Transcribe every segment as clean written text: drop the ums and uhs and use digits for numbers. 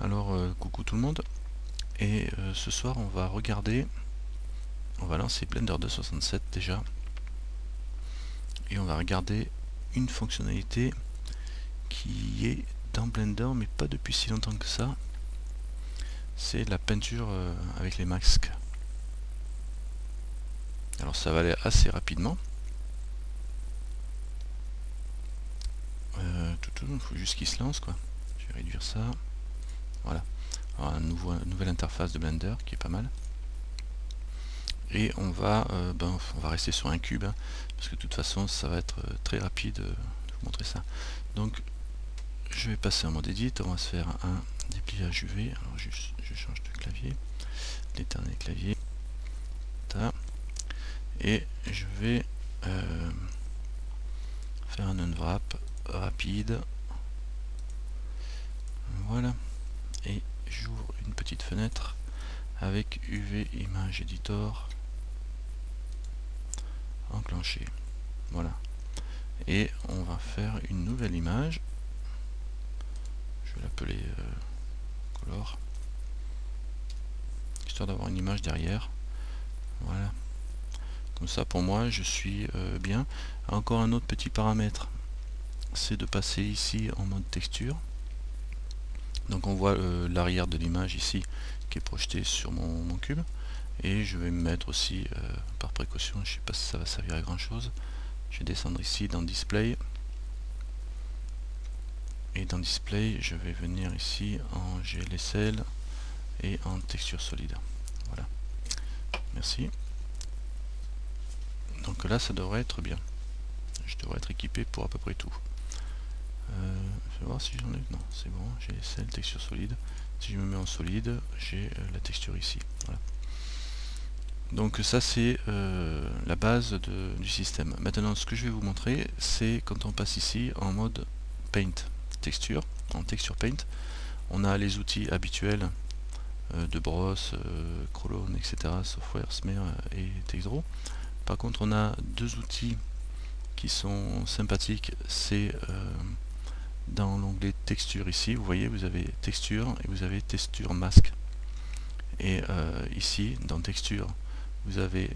Alors coucou tout le monde, et ce soir on va lancer Blender 267 déjà, et on va regarder une fonctionnalité qui est dans Blender mais pas depuis si longtemps que ça. C'est la peinture avec les masques. Alors ça va aller assez rapidement. Il faut juste qu'il se lance quoi. Je vais réduire ça. Voilà. Alors, une nouvelle interface de Blender qui est pas mal. Et on va rester sur un cube, hein, parce que de toute façon ça va être très rapide de vous montrer ça. Donc je vais passer en mode edit, on va se faire un dépliage UV. Alors je change de clavier, l'éternel clavier, et je vais faire un unwrap rapide. Voilà, et j'ouvre une petite fenêtre avec UV Image Editor enclenché. Voilà, et on va faire une nouvelle image. Je vais l'appeler color, histoire d'avoir une image derrière. Voilà, comme ça pour moi je suis bien. Encore un autre petit paramètre, c'est de passer ici en mode texture. Donc on voit l'arrière de l'image ici qui est projeté sur mon cube, et je vais me mettre aussi par précaution, je sais pas si ça va servir à grand chose, je vais descendre ici dans display, et dans display je vais venir ici en GLSL et en texture solide. Voilà, merci. Donc là ça devrait être bien, je devrais être équipé pour à peu près tout. Je vais voir si j'enlève, non c'est bon, j'ai celle texture solide. Si je me mets en solide, j'ai la texture ici. Voilà. Donc ça c'est la base du système. Maintenant ce que je vais vous montrer, c'est quand on passe ici en mode paint, texture, en texture paint, on a les outils habituels de brosse, Chrome, etc., software, smear et TextDraw. Par contre on a deux outils qui sont sympathiques, c'est dans l'onglet texture ici, vous voyez, vous avez texture et vous avez texture masque. Et ici, dans texture, vous avez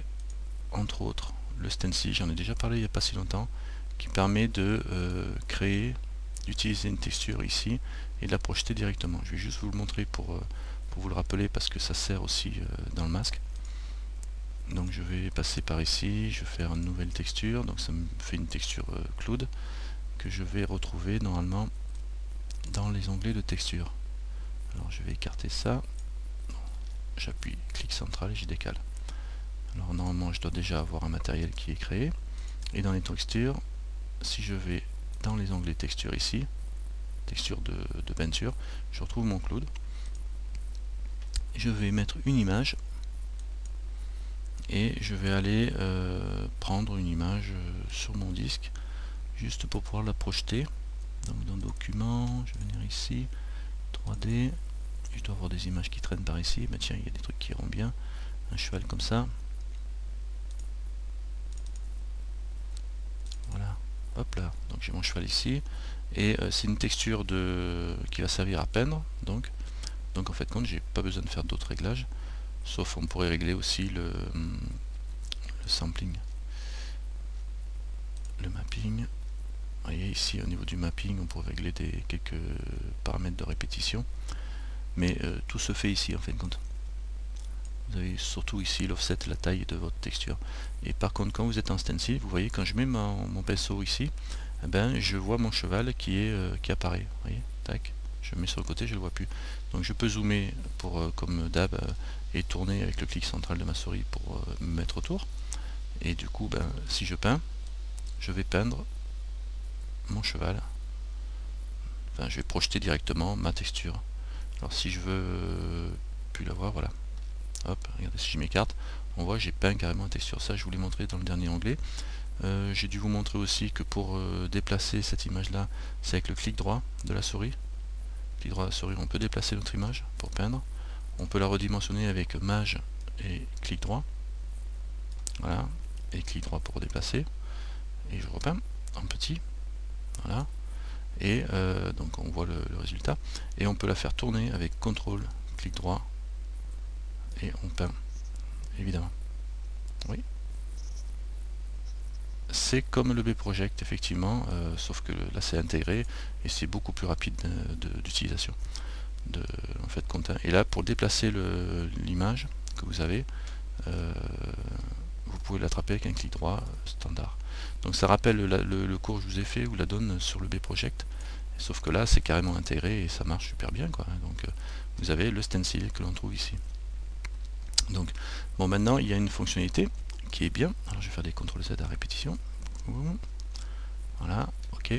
entre autres le stencil, j'en ai déjà parlé il n'y a pas si longtemps, qui permet de créer, d'utiliser une texture ici et de la projeter directement. Je vais juste vous le montrer pour vous le rappeler, parce que ça sert aussi dans le masque. Donc je vais passer par ici, je vais faire une nouvelle texture, donc ça me fait une texture cloud que je vais retrouver normalement dans les onglets de texture. Alors je vais écarter ça, j'appuie clic central et je décale. Alors normalement je dois déjà avoir un matériel qui est créé, et dans les textures, si je vais dans les onglets texture ici, texture de peinture, je retrouve mon cloud. Je vais mettre une image et je vais aller prendre une image sur mon disque juste pour pouvoir la projeter. Donc dans document, je vais venir ici, 3D, je dois avoir des images qui traînent par ici. Tiens, il y a des trucs qui iront bien, un cheval comme ça, voilà, hop là, donc j'ai mon cheval ici, et c'est une texture qui va servir à peindre, donc en fait compte j'ai pas besoin de faire d'autres réglages, sauf on pourrait régler aussi le sampling, le mapping. Vous voyez ici au niveau du mapping on pourrait régler quelques paramètres de répétition, mais tout se fait ici en fin de compte. Vous avez surtout ici l'offset, la taille de votre texture. Et par contre quand vous êtes en stencil, vous voyez quand je mets mon pinceau ici, eh ben, je vois mon cheval qui apparaît. Vous voyez, tac, je le mets sur le côté, je le vois plus. Donc je peux zoomer pour comme d'hab et tourner avec le clic central de ma souris pour me mettre autour. Et du coup, ben, si je peins, je vais peindre mon cheval. Enfin, je vais projeter directement ma texture. Alors si je veux plus la voir, voilà. Hop, regardez, si je m'écarte, on voit j'ai peint carrément la texture. Ça, je vous l'ai montré dans le dernier onglet. J'ai dû vous montrer aussi que pour déplacer cette image là, c'est avec le clic droit de la souris. Clic droit de la souris, on peut déplacer notre image pour peindre. On peut la redimensionner avec maj et clic droit. Voilà, et clic droit pour déplacer. Et je repeins en petit. Voilà. et donc on voit le résultat, et on peut la faire tourner avec CTRL, clic droit, et on peint, évidemment. Oui. C'est comme le B-Project, effectivement, sauf que là c'est intégré, et c'est beaucoup plus rapide d'utilisation. En fait, et là, pour déplacer l'image que vous avez, vous pouvez l'attraper avec un clic droit standard. Donc ça rappelle le cours que je vous ai fait, ou la donne sur le B-Project, sauf que là c'est carrément intégré et ça marche super bien, quoi. Donc vous avez le stencil que l'on trouve ici. Donc bon, maintenant il y a une fonctionnalité qui est bien. Alors je vais faire des CTRL-Z à répétition. Voilà, ok.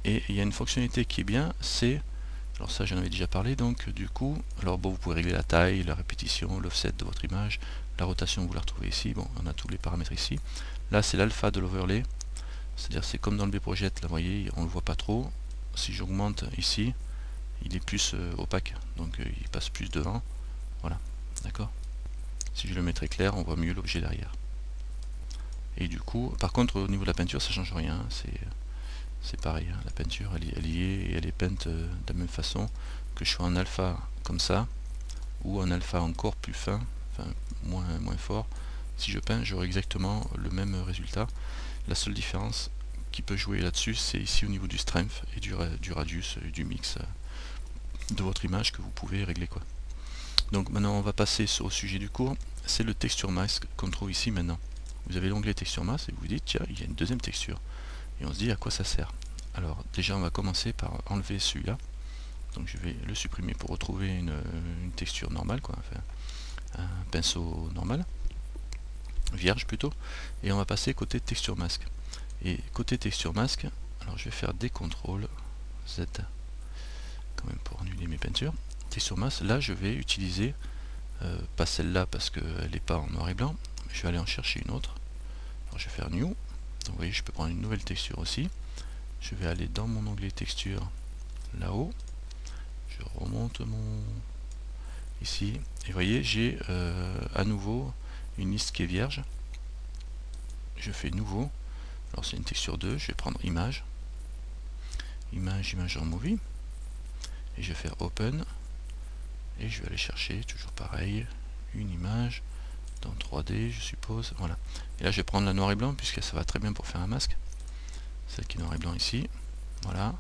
Et il y a une fonctionnalité qui est bien, c'est, alors ça j'en avais déjà parlé, donc du coup, alors bon, vous pouvez régler la taille, la répétition, l'offset de votre image, la rotation vous la retrouvez ici, bon on a tous les paramètres ici. Là c'est l'alpha de l'overlay, c'est-à-dire c'est comme dans le B-Project, là vous voyez, on le voit pas trop. Si j'augmente ici, il est plus opaque, donc il passe plus devant, voilà, d'accord. Si je le mets très clair, on voit mieux l'objet derrière. Et du coup, par contre au niveau de la peinture ça change rien, c'est pareil, hein. La peinture elle y est, et elle est peinte de la même façon, que je sois en alpha comme ça, ou en alpha encore plus fin, enfin moins fort. Si je peins, j'aurai exactement le même résultat. La seule différence qui peut jouer là-dessus, c'est ici au niveau du strength et du radius et du mix de votre image que vous pouvez régler, quoi. Donc maintenant on va passer au sujet du cours, c'est le texture mask qu'on trouve ici maintenant. Vous avez l'onglet texture mask et vous vous dites tiens, il y a une deuxième texture. Et on se dit à quoi ça sert. Alors déjà on va commencer par enlever celui-là. Donc je vais le supprimer pour retrouver une texture normale, quoi. Enfin, un pinceau normal, vierge plutôt. Et on va passer côté texture mask. Et côté texture mask, alors je vais faire des CTRL Z quand même pour annuler mes peintures. Texture mask, là je vais utiliser pas celle-là parce qu'elle n'est pas en noir et blanc, mais je vais aller en chercher une autre. Alors je vais faire New. Donc vous voyez, je peux prendre une nouvelle texture aussi. Je vais aller dans mon onglet texture là-haut. Je remonte ici. Et vous voyez, j'ai à nouveau une liste qui est vierge. Je fais nouveau. Alors c'est une texture 2. Je vais prendre image. Image en movie. Et je vais faire open. Et je vais aller chercher, toujours pareil, une image dans 3D, je suppose. Voilà. Et là, je vais prendre la noir et blanc, puisque ça va très bien pour faire un masque. Celle qui est noir et blanc ici. Voilà.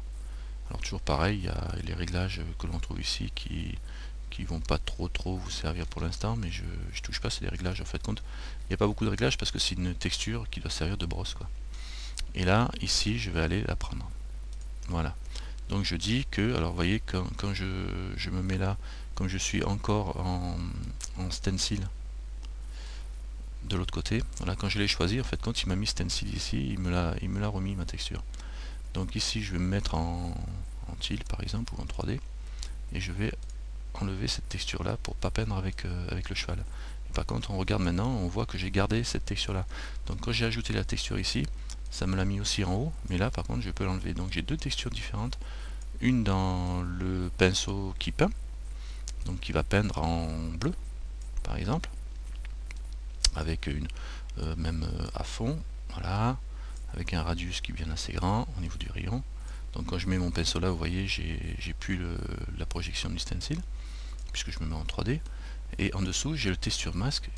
Alors toujours pareil, il y a les réglages que l'on trouve ici qui vont pas trop vous servir pour l'instant, mais je touche pas, c'est des réglages en fait compte. Il n'y a pas beaucoup de réglages parce que c'est une texture qui doit servir de brosse, quoi. Et là, ici, je vais aller la prendre. Voilà. Donc je dis que, alors vous voyez, quand je me mets là, comme je suis encore en stencil de l'autre côté, voilà, quand je l'ai choisi, en fait, quand il m'a mis stencil ici, il me l'a remis ma texture. Donc ici, je vais me mettre en tilt par exemple, ou en 3D, et je vais enlever cette texture là pour pas peindre avec le cheval. Et par contre, on regarde maintenant, on voit que j'ai gardé cette texture là. Donc quand j'ai ajouté la texture ici, ça me l'a mis aussi en haut, mais là par contre je peux l'enlever. Donc j'ai deux textures différentes, une dans le pinceau qui peint, donc qui va peindre en bleu par exemple, avec une même à fond, voilà, avec un radius qui est bien assez grand au niveau du rayon. Donc quand je mets mon pinceau là, vous voyez, j'ai plus la projection du stencil, puisque je me mets en 3D. Et en dessous, j'ai le texture mask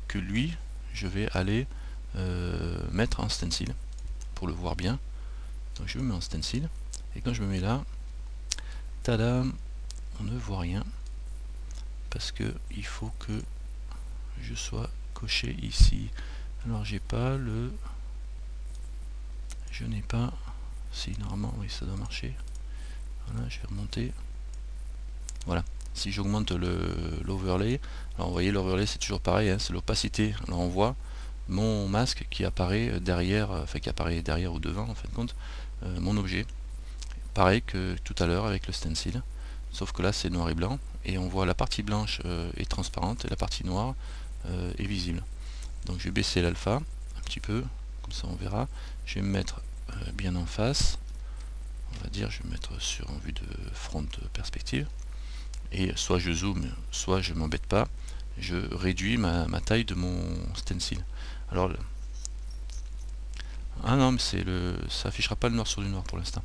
que lui, je vais aller mettre en stencil pour le voir bien. Donc je me mets en stencil, et quand je me mets là, tada, on ne voit rien, parce que il faut que je sois coché ici. Alors j'ai pas le... Je n'ai pas... Si, normalement, oui, ça doit marcher. Voilà, je vais remonter. Voilà. Si j'augmente l'overlay, alors vous voyez, l'overlay c'est toujours pareil, hein, c'est l'opacité. Alors on voit mon masque qui apparaît derrière, enfin qui apparaît derrière ou devant en fin de compte, mon objet. Pareil que tout à l'heure avec le stencil, sauf que là c'est noir et blanc, et on voit la partie blanche est transparente et la partie noire est visible. Donc je vais baisser l'alpha un petit peu, comme ça on verra. Je vais me mettre bien en face, on va dire, je vais me mettre sur en vue de front perspective. Et soit je zoome, soit je m'embête pas, je réduis ma taille de mon stencil. Alors, ah non, mais ça affichera pas le noir sur du noir pour l'instant.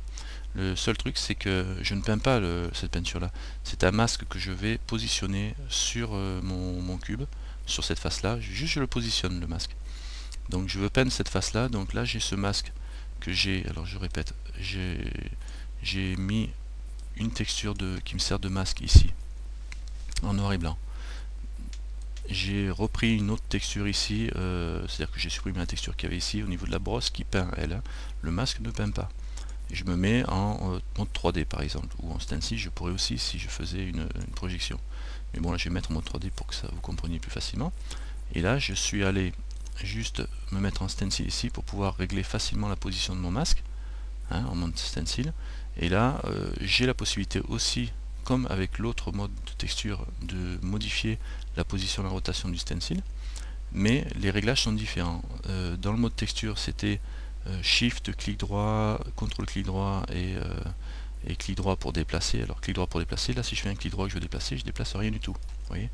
Le seul truc, c'est que je ne peins pas cette peinture là, c'est un masque que je vais positionner sur mon cube, sur cette face là, juste je le positionne le masque. Donc je veux peindre cette face là, donc là j'ai ce masque que j'ai, alors je répète, j'ai mis une texture qui me sert de masque ici, en noir et blanc. J'ai repris une autre texture ici, c'est-à-dire que j'ai supprimé la texture qu'il y avait ici au niveau de la brosse qui peint elle, hein. Le masque ne peint pas. Et je me mets en mode 3D par exemple, ou en stencil je pourrais aussi si je faisais une projection. Mais bon là je vais mettre en mode 3D pour que ça vous compreniez plus facilement. Et là je suis allé juste me mettre en stencil ici pour pouvoir régler facilement la position de mon masque, hein, en mode stencil. Et là j'ai la possibilité aussi, comme avec l'autre mode de texture, de modifier la position et la rotation du stencil, mais les réglages sont différents. Dans le mode texture c'était Shift, clic droit, CTRL clic droit et clic droit pour déplacer. Alors clic droit pour déplacer, là si je fais un clic droit que je veux déplacer, je déplace rien du tout. Vous voyez,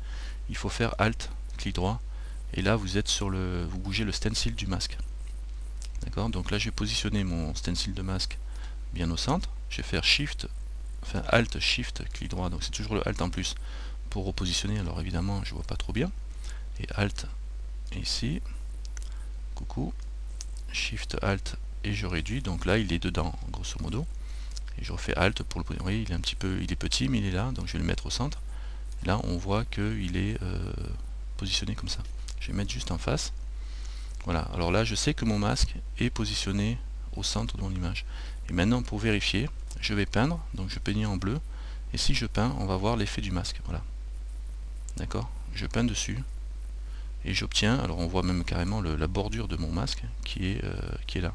il faut faire Alt, clic droit, et là vous êtes sur vous bougez le stencil du masque. D'accord, donc là je vais positionner mon stencil de masque bien au centre. Je vais faire Shift, enfin Alt, Shift, clic droit, donc c'est toujours le Alt en plus pour repositionner. Alors évidemment je vois pas trop bien. Et Alt ici, coucou, Shift Alt et je réduis, donc là il est dedans grosso modo, et je refais Alt pour le positionner. Vous voyez, il est un petit peu, il est petit mais il est là, donc je vais le mettre au centre. Et là on voit qu'il est positionné comme ça. Je vais mettre juste en face. Voilà, alors là je sais que mon masque est positionné au centre de mon image. Et maintenant pour vérifier, je vais peindre, donc je peigne en bleu, et si je peins, on va voir l'effet du masque. Voilà, d'accord, je peins dessus et j'obtiens, alors on voit même carrément la bordure de mon masque qui est là.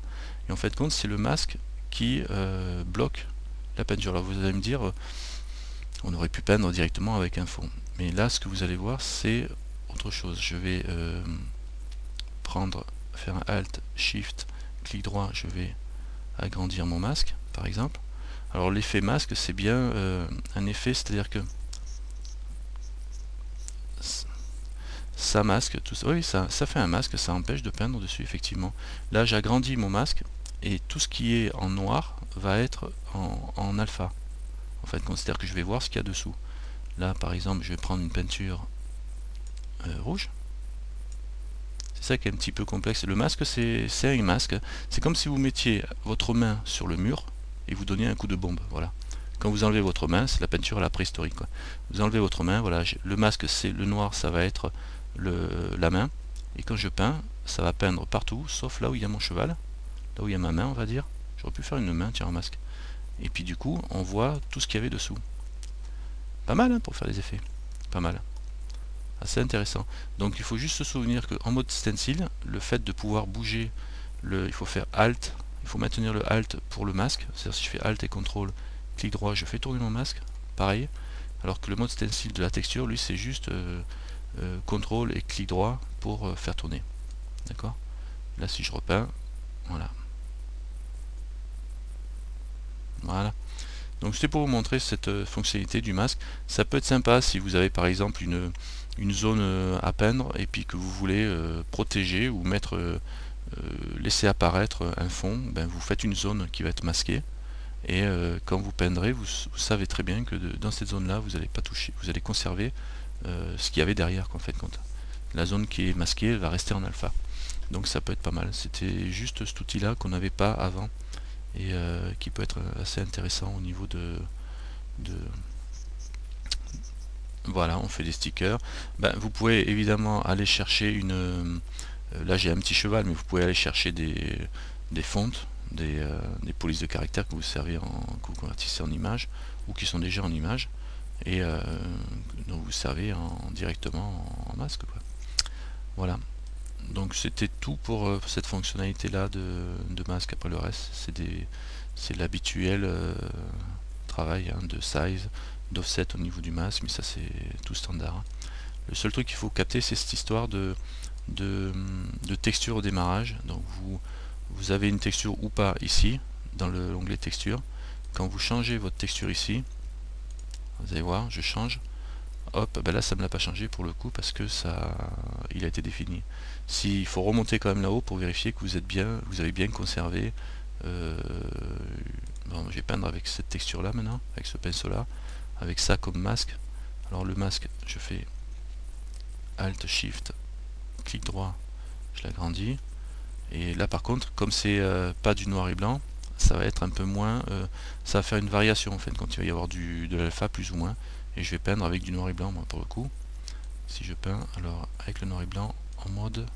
Et en fait compte, c'est le masque qui bloque la peinture. Alors vous allez me dire, on aurait pu peindre directement avec un fond. Mais là, ce que vous allez voir, c'est autre chose. Je vais faire un Alt, Shift, clic droit, je vais agrandir mon masque, par exemple. Alors l'effet masque, c'est bien un effet, c'est-à-dire que ça masque tout ça. Oui, ça fait un masque, ça empêche de peindre dessus, effectivement. Là, j'agrandis mon masque et tout ce qui est en noir va être en alpha. En fait, c'est-à-dire que je vais voir ce qu'il y a dessous. Là, par exemple, je vais prendre une peinture rouge. C'est ça qui est un petit peu complexe. Le masque, c'est un masque. C'est comme si vous mettiez votre main sur le mur et vous donniez un coup de bombe. Voilà. Quand vous enlevez votre main, c'est la peinture à la préhistorique, quoi. Vous enlevez votre main, voilà. Le masque, c'est le noir, ça va être la main, et quand je peins, ça va peindre partout, sauf là où il y a mon cheval, là où il y a ma main, on va dire. J'aurais pu faire une main, tiens, un masque. Et puis du coup, on voit tout ce qu'il y avait dessous. Pas mal, hein, pour faire des effets. Pas mal. Assez intéressant. Donc il faut juste se souvenir qu'en mode stencil, le fait de pouvoir bouger, il faut faire Alt, il faut maintenir le Alt pour le masque. C'est-à-dire si je fais Alt et CTRL, clic droit, je fais tourner mon masque, pareil. Alors que le mode stencil de la texture, lui, c'est juste CTRL et clic droit pour faire tourner. D'accord. Là, si je repeins, voilà. Voilà. Donc c'était pour vous montrer cette fonctionnalité du masque. Ça peut être sympa si vous avez par exemple une zone à peindre et puis que vous voulez protéger ou laisser apparaître un fond. Ben, vous faites une zone qui va être masquée. Et quand vous peindrez, vous savez très bien que dans cette zone-là, vous n'allez pas toucher, vous allez conserver ce qu'il y avait derrière, en fait, compte. La zone qui est masquée, elle va rester en alpha. Donc ça peut être pas mal. C'était juste cet outil-là qu'on n'avait pas avant et qui peut être assez intéressant au niveau de voilà, on fait des stickers. Ben, vous pouvez évidemment aller chercher là j'ai un petit cheval, mais vous pouvez aller chercher des fontes, des polices de caractère que vous convertissez en images ou qui sont déjà en images et dont vous servez directement en masque, quoi. Voilà. Donc c'était tout pour cette fonctionnalité là de masque. Après le reste, c'est l'habituel travail, hein, de size, d'offset au niveau du masque, mais ça c'est tout standard, hein. Le seul truc qu'il faut capter, c'est cette histoire de texture au démarrage. Donc vous avez une texture ou pas ici, dans l'onglet texture. Quand vous changez votre texture ici, vous allez voir, je change. Hop, ben là ça ne me l'a pas changé pour le coup parce que il a été défini. Il faut remonter quand même là-haut pour vérifier que vous avez bien conservé Bon, je vais peindre avec cette texture là maintenant, avec ce pinceau là, avec ça comme masque. Alors le masque, je fais Alt Shift, clic droit, je l'agrandis. Et là par contre, comme c'est pas du noir et blanc, ça va être un peu moins, ça va faire une variation en fait, quand il va y avoir de l'alpha plus ou moins. Et je vais peindre avec du noir et blanc moi pour le coup. Si je peins, alors avec le noir et blanc en mode,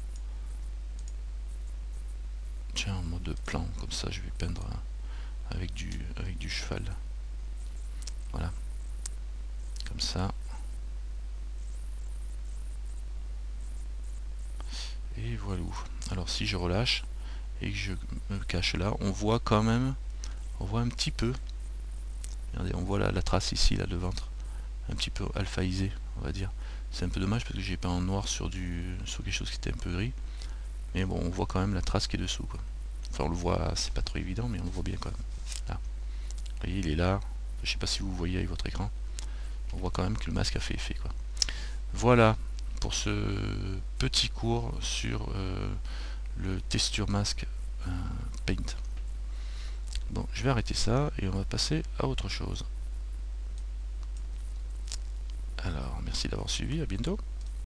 tiens, en mode plan, comme ça je vais peindre avec du cheval. Voilà, comme ça. Et voilà. Alors si je relâche et que je me cache là, on voit quand même, on voit un petit peu, regardez, on voit la trace ici, là, de ventre, un petit peu alphaïsé, on va dire. C'est un peu dommage parce que j'ai peint en noir sur quelque chose qui était un peu gris. Mais bon, on voit quand même la trace qui est dessous, quoi. Enfin, on le voit, c'est pas trop évident, mais on le voit bien quand même. Là. Vous voyez, il est là. Je sais pas si vous voyez avec votre écran. On voit quand même que le masque a fait effet, quoi. Voilà pour ce petit cours sur le texture masque Paint. Bon, je vais arrêter ça et on va passer à autre chose. Alors, merci d'avoir suivi, à bientôt.